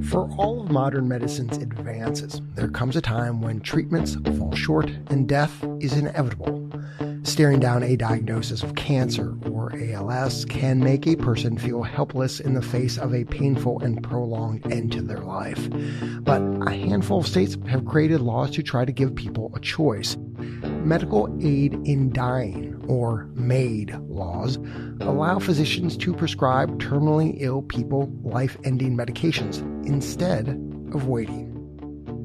For all of modern medicine's advances, there comes a time when treatments fall short and death is inevitable. Staring down a diagnosis of cancer or ALS can make a person feel helpless in the face of a painful and prolonged end to their life. But a handful of states have created laws to try to give people a choice. Medical aid in dying, or MAID laws, allow physicians to prescribe terminally ill people life-ending medications instead of waiting.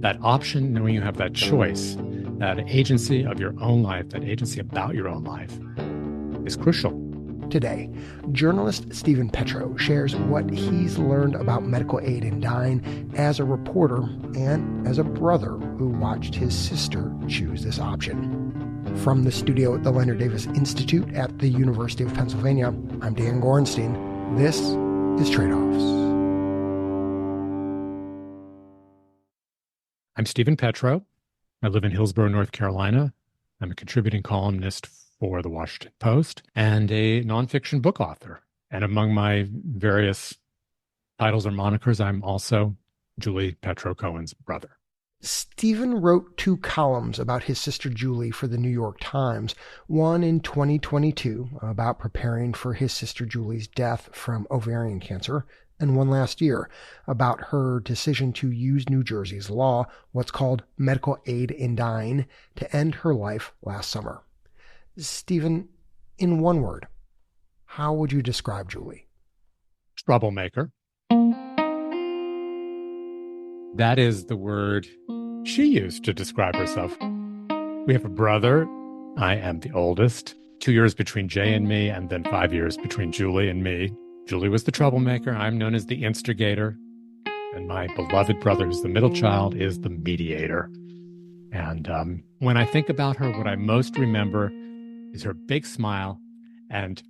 That option, knowing you have that choice, that agency of your own life, that agency about your own life, is crucial. Today, journalist Steven Petrow shares what he's learned about medical aid in dying as a reporter and as a brother who watched his sister choose this option. From the studio at the Leonard Davis Institute at the University of Pennsylvania, I'm Dan Gorenstein. This is Tradeoffs. I'm Steven Petrow. I live in Hillsborough, North Carolina. I'm a contributing columnist for the Washington Post and a nonfiction book author. And among my various titles or monikers, I'm also Julie Petrow-Cohen's brother. Steven wrote 2 columns about his sister Julie for the New York Times, one in 2022 about preparing for his sister Julie's death from ovarian cancer, and one last year about her decision to use New Jersey's law, what's called medical aid in dying, to end her life last summer. Steven, in one word, how would you describe Julie? Troublemaker. That is the word she used to describe herself. We have a brother. I am the oldest. 2 years between Jay and me, and then 5 years between Julie and me. Julie was the troublemaker. I'm known as the instigator. And my beloved brother, who's the middle child, is the mediator. And when I think about her, what I most remember is her big smile and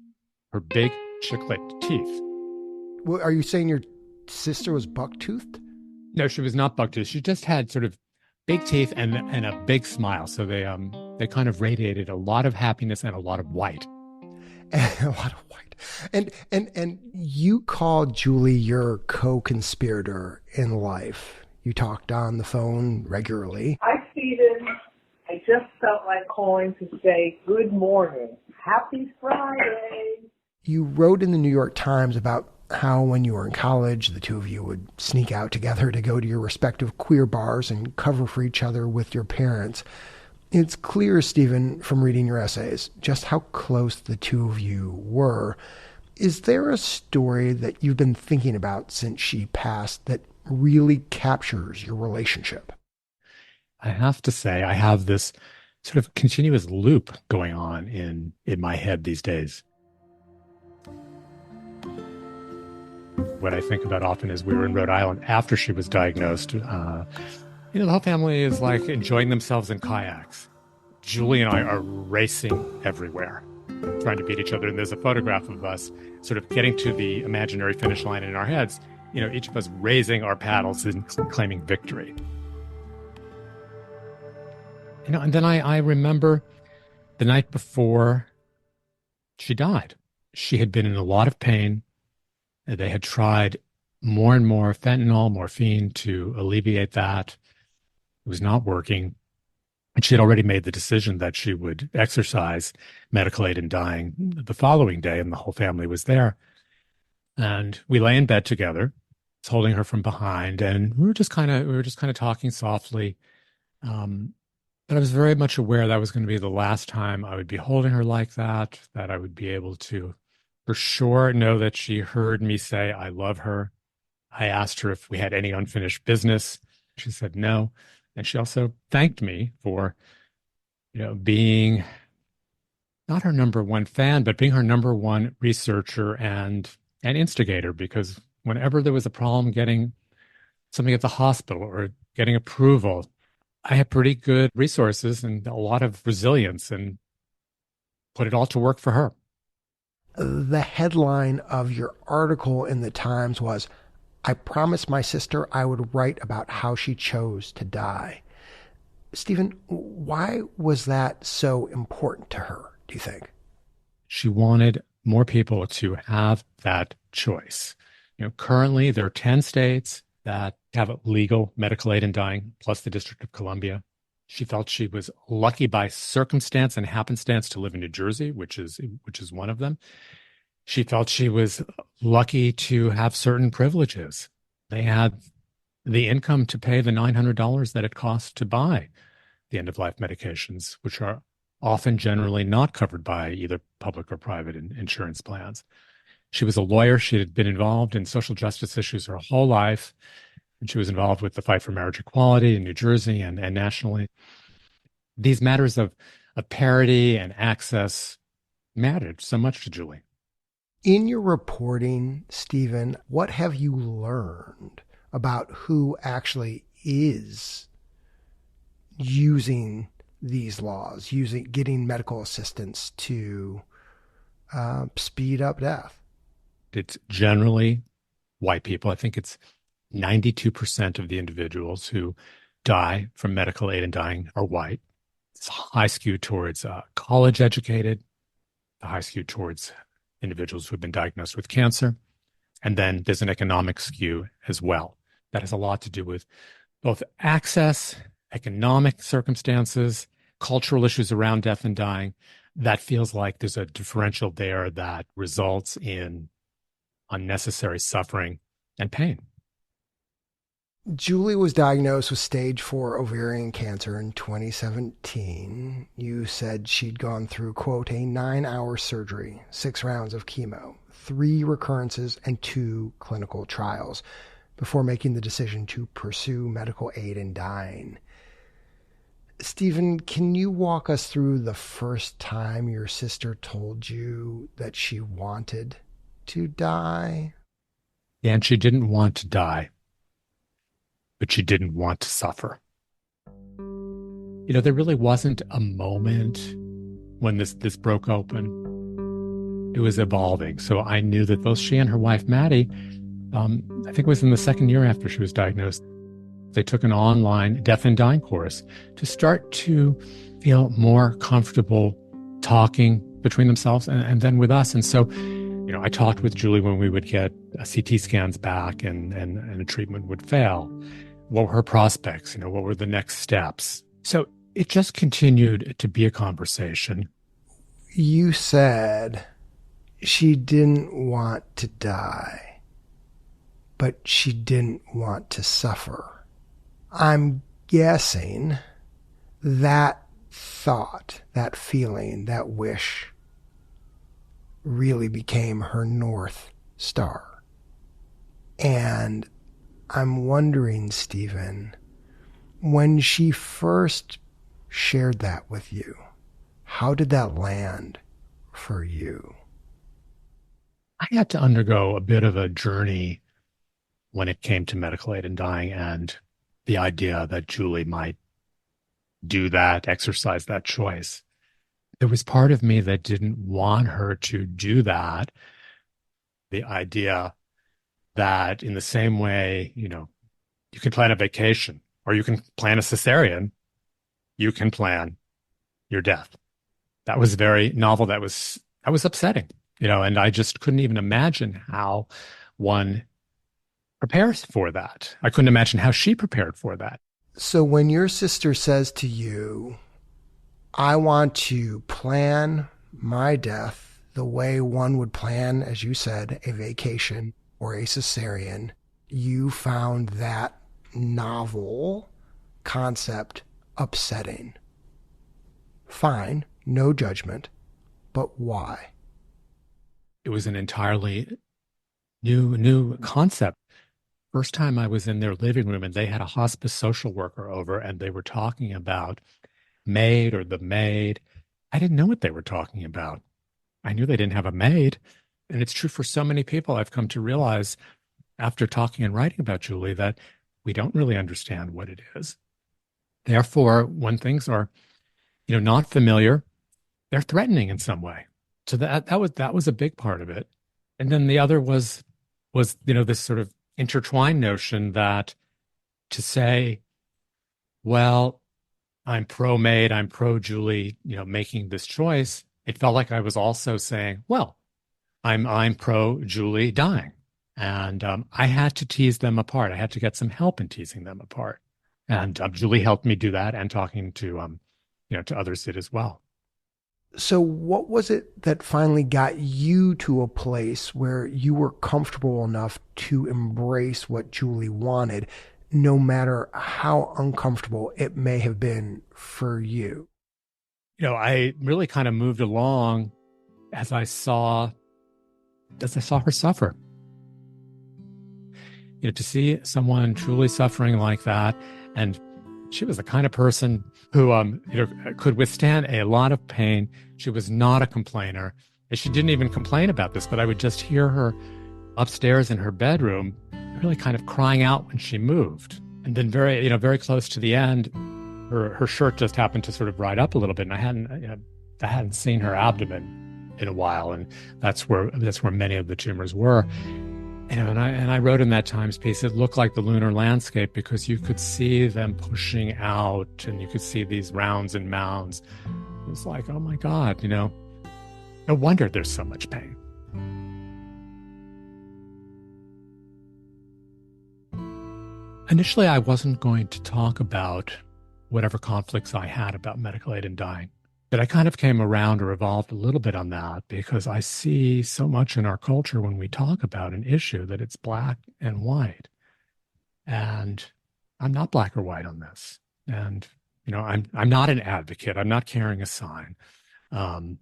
her big chiclet teeth. Well, are you saying your sister was buck-toothed? No, she was not buck-toothed. She just had sort of big teeth and a big smile. So they kind of radiated a lot of happiness and a lot of white. A lot of white. And you called Julie your co-conspirator in life. You talked on the phone regularly. Hi, Steven. I just felt like calling to say good morning. Happy Friday. You wrote in the New York Times about how when you were in college, the two of you would sneak out together to go to your respective queer bars and cover for each other with your parents. It's clear, Steven, from reading your essays, just how close the two of you were. Is there a story that you've been thinking about since she passed that really captures your relationship? I have to say, I have this sort of continuous loop going on in my head these days. What I think about often is we were in Rhode Island after she was diagnosed. The whole family is like enjoying themselves in kayaks. Julie and I are racing everywhere, trying to beat each other. And there's a photograph of us sort of getting to the imaginary finish line in our heads, each of us raising our paddles and claiming victory. And then I remember the night before she died. She had been in a lot of pain. They had tried more and more fentanyl, morphine to alleviate that. It was not working. And she had already made the decision that she would exercise medical aid in dying the following day, and the whole family was there. And we lay in bed together, holding her from behind, and we were just kind of talking softly. But I was very much aware that was going to be the last time I would be holding her like that I would be able to for sure know that she heard me say, I love her. I asked her if we had any unfinished business. She said no. And she also thanked me for, being not her number one fan, but being her number one researcher and instigator, because whenever there was a problem getting something at the hospital or getting approval, I had pretty good resources and a lot of resilience and put it all to work for her. The headline of your article in the Times was, I promised my sister I would write about how she chose to die. Steven, why was that so important to her, do you think? She wanted more people to have that choice. Currently there are 10 states that have legal medical aid in dying, plus the District of Columbia. She felt she was lucky by circumstance and happenstance to live in New Jersey, which is one of them. She felt she was lucky to have certain privileges. They had the income to pay the $900 that it costs to buy the end-of-life medications, which are often generally not covered by either public or private insurance plans. She was a lawyer. She had been involved in social justice issues her whole life, and she was involved with the fight for marriage equality in New Jersey and nationally. These matters of parity and access mattered so much to Julie. In your reporting, Steven, what have you learned about who actually is using these laws, getting medical assistance to speed up death? It's generally white people. I think it's 92% of the individuals who die from medical aid in dying are white. It's high skew towards college educated, the high skew towards individuals who have been diagnosed with cancer. And then there's an economic skew as well. That has a lot to do with both access, economic circumstances, cultural issues around death and dying. That feels like there's a differential there that results in unnecessary suffering and pain. Julie was diagnosed with stage 4 ovarian cancer in 2017. You said she'd gone through, quote, a 9-hour surgery, 6 rounds of chemo, 3 recurrences, and 2 clinical trials before making the decision to pursue medical aid in dying. Steven, can you walk us through the first time your sister told you that she wanted to die? Yeah, and she didn't want to die, but she didn't want to suffer. You know, there really wasn't a moment when this broke open. It was evolving. So I knew that both she and her wife, Maddie, I think it was in the second year after she was diagnosed, they took an online death and dying course to start to feel more comfortable talking between themselves and then with us. And so, you know, I talked with Julie when we would get CT scans back and a treatment would fail. What were her prospects? You know, what were the next steps? So it just continued to be a conversation. You said she didn't want to die, but she didn't want to suffer. I'm guessing that thought, that feeling, that wish really became her North Star. And I'm wondering, Steven, when she first shared that with you, how did that land for you? I had to undergo a bit of a journey when it came to medical aid in dying and the idea that Julie might do that, exercise that choice. There was part of me that didn't want her to do that. The idea that in the same way, you know, you can plan a vacation or you can plan a cesarean, you can plan your death. That was very novel. That was upsetting, you know, and I just couldn't even imagine how one prepares for that. I couldn't imagine how she prepared for that. So when your sister says to you, I want to plan my death the way one would plan, as you said, a vacation or a cesarean, you found that novel concept upsetting. Fine, no judgment, but why? It was an entirely new concept. First time I was in their living room and they had a hospice social worker over and they were talking about maid or the maid. I didn't know what they were talking about. I knew they didn't have a maid. And it's true for so many people. I've come to realize after talking and writing about Julie that we don't really understand what it is. Therefore, when things are, you know, not familiar, they're threatening in some way. So that was a big part of it. And then the other was, you know, this sort of intertwined notion that to say, well, I'm pro maid, I'm pro Julie, you know, making this choice. It felt like I was also saying, well, I'm pro Julie dying. And I had to tease them apart. I had to get some help in teasing them apart. And Julie helped me do that, and talking to, to others did as well. So what was it that finally got you to a place where you were comfortable enough to embrace what Julie wanted, no matter how uncomfortable it may have been for you? I really kind of moved along as I saw her suffer. To see someone truly suffering like that, and she was the kind of person who could withstand a lot of pain. She was not a complainer. And she didn't even complain about this, but I would just hear her upstairs in her bedroom really kind of crying out when she moved. And then very close to the end, her shirt just happened to sort of ride up a little bit, and I hadn't seen her abdomen in a while, and that's where many of the tumors were. And I wrote in that Times piece, it looked like the lunar landscape because you could see them pushing out, and you could see these rounds and mounds. It was like, oh my God, no wonder there's so much pain. Initially, I wasn't going to talk about whatever conflicts I had about medical aid in dying. But I kind of came around or evolved a little bit on that because I see so much in our culture when we talk about an issue that it's black and white. And I'm not black or white on this. And, I'm not an advocate. I'm not carrying a sign. I'm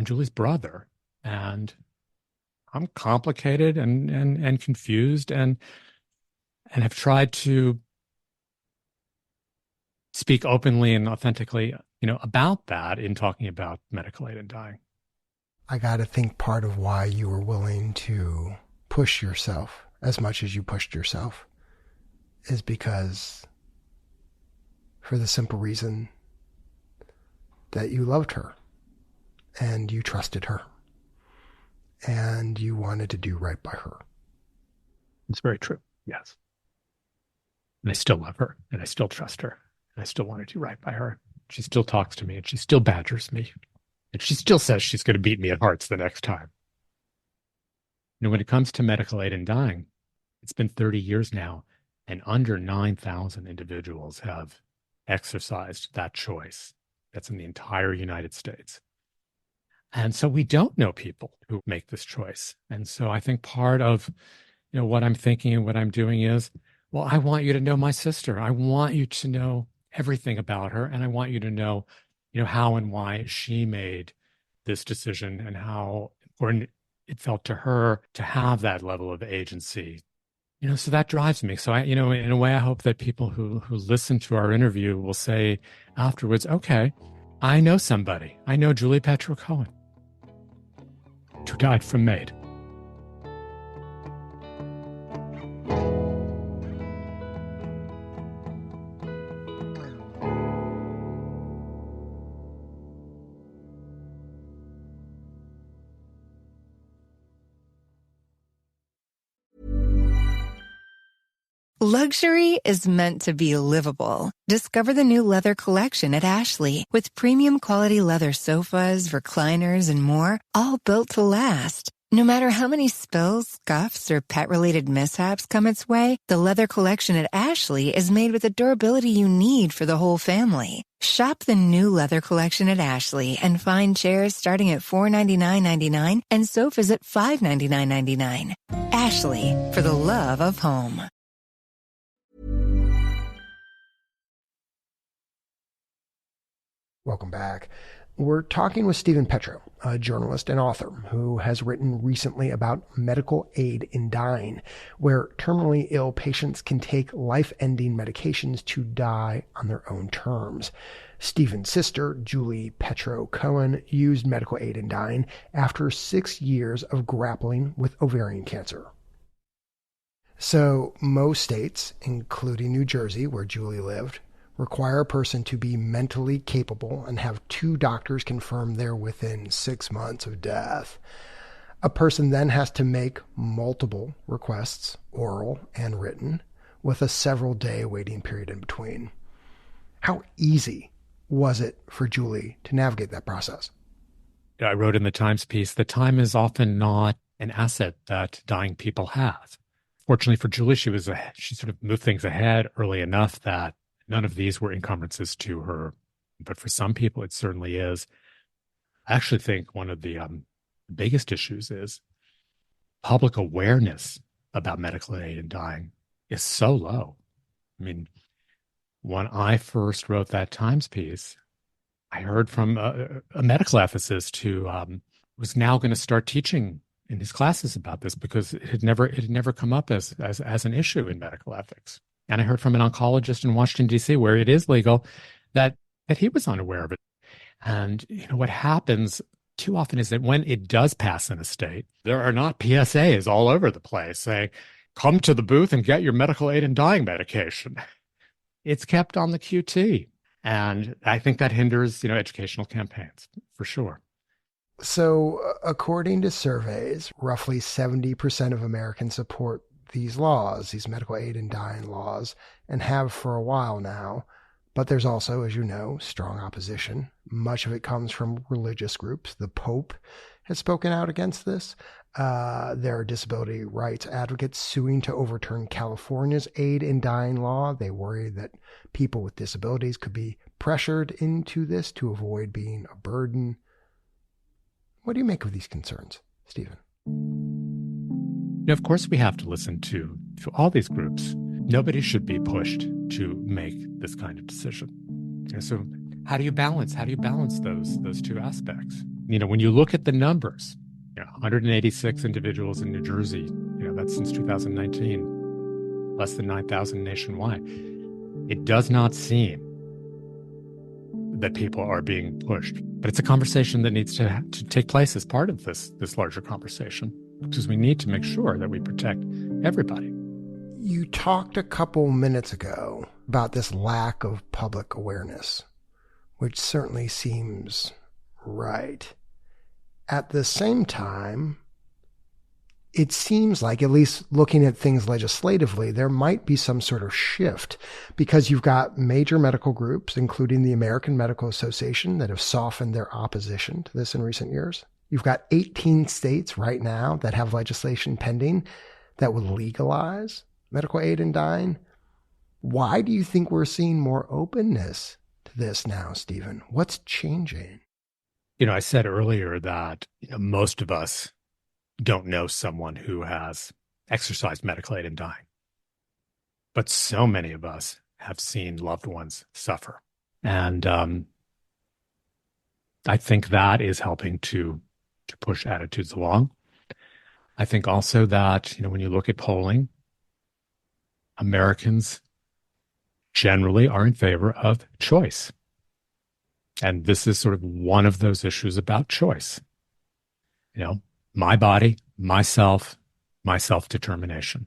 Julie's brother. And I'm complicated and confused and have tried to speak openly and authentically, about that in talking about medical aid in dying. I got to think part of why you were willing to push yourself as much as you pushed yourself is because for the simple reason that you loved her and you trusted her and you wanted to do right by her. It's very true. Yes. And I still love her and I still trust her and I still want to do right by her. She still talks to me and she still badgers me. And she still says she's going to beat me at hearts the next time. When it comes to medical aid in dying, it's been 30 years now, and under 9,000 individuals have exercised that choice. That's in the entire United States. And so we don't know people who make this choice. And so I think part of what I'm thinking and what I'm doing is, well, I want you to know my sister. I want you to know everything about her. And I want you to know, how and why she made this decision and how important it felt to her to have that level of agency. So that drives me. So in a way, I hope that people who listen to our interview will say afterwards, okay, I know somebody. I know Julie Petrow-Cohen, who died from MAID. Luxury is meant to be livable. Discover the new leather collection at Ashley with premium quality leather sofas, recliners, and more, all built to last. No matter how many spills, scuffs, or pet-related mishaps come its way, the leather collection at Ashley is made with the durability you need for the whole family. Shop the new leather collection at Ashley and find chairs starting at $499.99 and sofas at $599.99. Ashley, for the love of home. Welcome back. We're talking with Steven Petrow, a journalist and author who has written recently about medical aid in dying, where terminally ill patients can take life-ending medications to die on their own terms. Steven's sister, Julie Petrow-Cohen, used medical aid in dying after 6 years of grappling with ovarian cancer. So most states, including New Jersey, where Julie lived, require a person to be mentally capable and have 2 doctors confirm they're within 6 months of death. A person then has to make multiple requests, oral and written, with a several-day waiting period in between. How easy was it for Julie to navigate that process? I wrote in the Times piece, the time is often not an asset that dying people have. Fortunately for Julie, she sort of moved things ahead early enough that none of these were encumbrances to her. But for some people, it certainly is. I actually think one of the biggest issues is public awareness about medical aid in dying is so low. I mean, when I first wrote that Times piece, I heard from a medical ethicist who was now going to start teaching in his classes about this because it had never come up as an issue in medical ethics. And I heard from an oncologist in Washington, D.C., where it is legal, that he was unaware of it. And what happens too often is that when it does pass in a state, there are not PSAs all over the place saying, come to the booth and get your medical aid in dying medication. It's kept on the QT. And I think that hinders, educational campaigns for sure. So according to surveys, roughly 70% of Americans support these laws, these medical aid in dying laws, and have for a while now. But there's also, as you know, strong opposition. Much of it comes from religious groups. The Pope has spoken out against this. There are disability rights advocates suing to overturn California's aid in dying law. They worry that people with disabilities could be pressured into this to avoid being a burden. What do you make of these concerns, Stephen? Of course, we have to listen to all these groups. Nobody should be pushed to make this kind of decision. So how do you balance those two aspects? When you look at the numbers, 186 individuals in New Jersey, that's since 2019, less than 9,000 nationwide. It does not seem that people are being pushed, but it's a conversation that needs to take place as part of this larger conversation, because we need to make sure that we protect everybody. You talked a couple minutes ago about this lack of public awareness, which certainly seems right. At the same time, it seems like, at least looking at things legislatively, there might be some sort of shift because you've got major medical groups, including the American Medical Association, that have softened their opposition to this in recent years. You've got 18 states right now that have legislation pending that would legalize medical aid in dying. Why do you think we're seeing more openness to this now, Stephen? What's changing? I said earlier that most of us don't know someone who has exercised medical aid in dying. But so many of us have seen loved ones suffer. And I think that is helping to push attitudes along. I think also that, when you look at polling, Americans generally are in favor of choice. And this is sort of one of those issues about choice. My body, myself, my self-determination.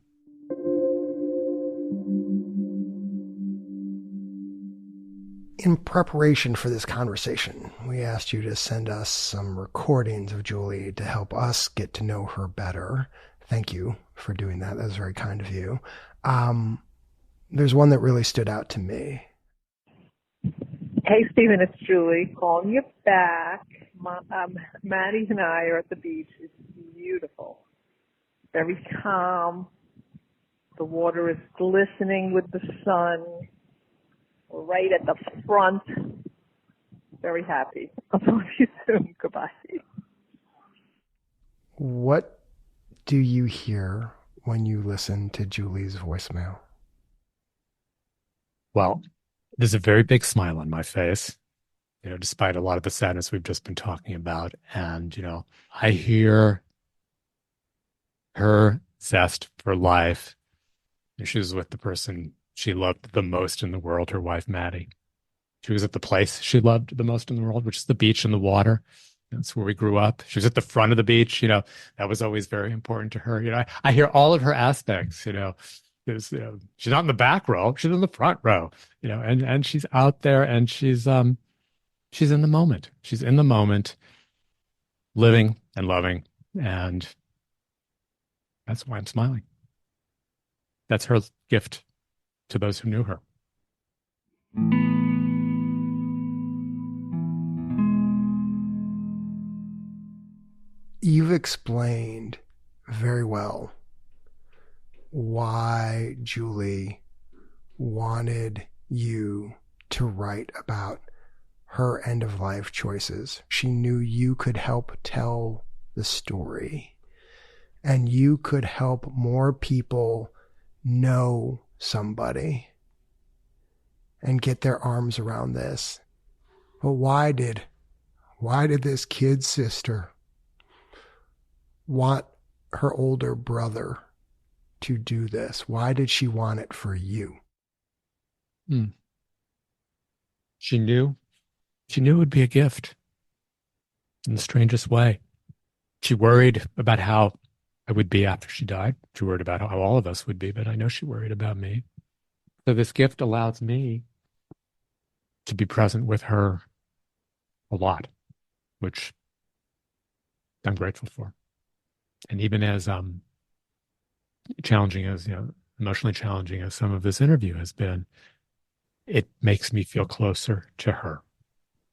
In preparation for this conversation, we asked you to send us some recordings of Julie to help us get to know her better. Thank you for doing that. That was very kind of you. There's one that really stood out to me. Hey, Stephen, it's Julie calling you back. Maddie and I are at the beach. It's beautiful. Very calm. The water is glistening with the sun. We're right at the front. Very happy. I'll talk to you soon. Goodbye. What do you hear when you listen to Julie's voicemail? Well, there's a very big smile on my face, despite a lot of the sadness we've just been talking about. And, I hear her zest for life. She was with the person she loved the most in the world, her wife, Maddie. She was at the place she loved the most in the world, which is the beach and the water. That's where we grew up. She was at the front of the beach. That was always very important to her. I hear all of her aspects, she's not in the back row, she's in the front row, and she's out there and she's in the moment. She's in the moment, living and loving. And that's why I'm smiling. That's her gift to those who knew her. You've explained very well why Julie wanted you to write about her end-of-life choices. She knew you could help tell the story, and you could help more people know somebody and get their arms around this. But why did this kid's sister want her older brother to do this? Why did she want it for you? She knew it would be a gift in the strangest way. She worried about how I would be after she died. She worried about how all of us would be, but I know she worried about me. So this gift allows me to be present with her a lot, which I'm grateful for. And even as challenging as, emotionally challenging as some of this interview has been, it makes me feel closer to her.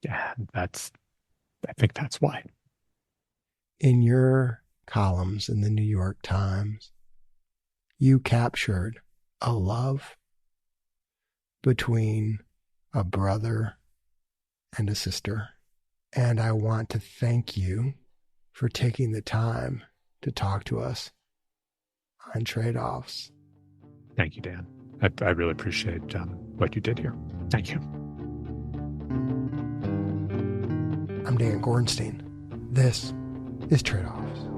Yeah, I think that's why. In your columns in the New York Times, you captured a love between a brother and a sister. And I want to thank you for taking the time to talk to us on Tradeoffs. Thank you, Dan. I really appreciate what you did here. Thank you. I'm Dan Gorenstein. This is Tradeoffs.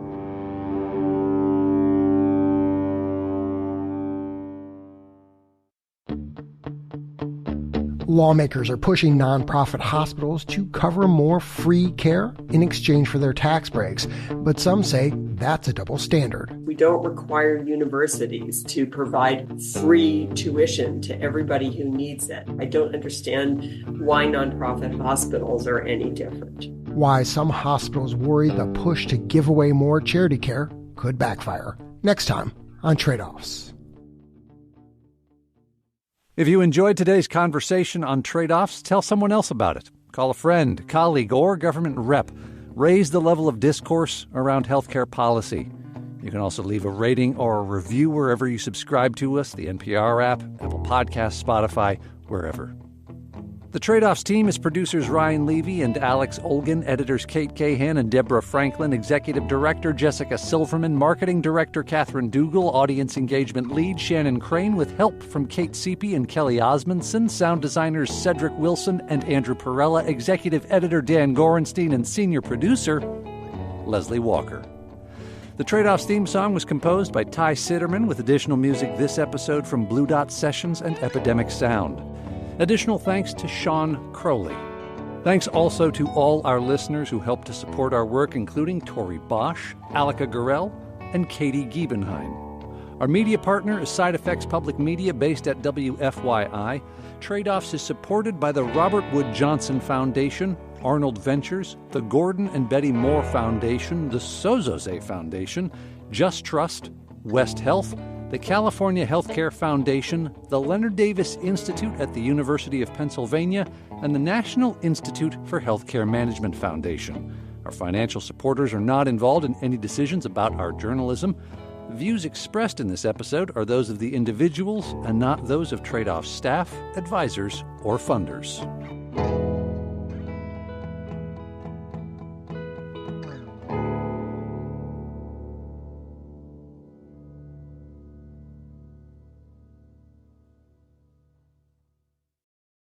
Lawmakers are pushing nonprofit hospitals to cover more free care in exchange for their tax breaks, but some say that's a double standard. We don't require universities to provide free tuition to everybody who needs it. I don't understand why nonprofit hospitals are any different. Why some hospitals worry the push to give away more charity care could backfire. Next time on Tradeoffs. If you enjoyed today's conversation on trade-offs, tell someone else about it. Call a friend, colleague, or government rep. Raise the level of discourse around healthcare policy. You can also leave a rating or a review wherever you subscribe to us, the NPR app, Apple Podcasts, Spotify, wherever. The Trade-Offs team is producers Ryan Levy and Alex Olgin, editors Kate Cahan and Deborah Franklin, executive director Jessica Silverman, marketing director Catherine Dougal, audience engagement lead Shannon Crane, with help from Kate Seepy and Kelly Osmondson, sound designers Cedric Wilson and Andrew Perella, executive editor Dan Gorenstein, and senior producer Leslie Walker. The Trade-Offs theme song was composed by Ty Sitterman, with additional music this episode from Blue Dot Sessions and Epidemic Sound. Additional thanks to Sean Crowley. Thanks also to all our listeners who helped to support our work, including Tori Bosch, Alika Gurel, and Katie Giebenheim. Our media partner is Side Effects Public Media, based at WFYI. Trade-Offs is supported by the Robert Wood Johnson Foundation, Arnold Ventures, the Gordon and Betty Moore Foundation, the Sozoze Foundation, Just Trust, West Health, the California Healthcare Foundation, the Leonard Davis Institute at the University of Pennsylvania, and the National Institute for Healthcare Management Foundation. Our financial supporters are not involved in any decisions about our journalism. Views expressed in this episode are those of the individuals and not those of Trade-Offs staff, advisors, or funders.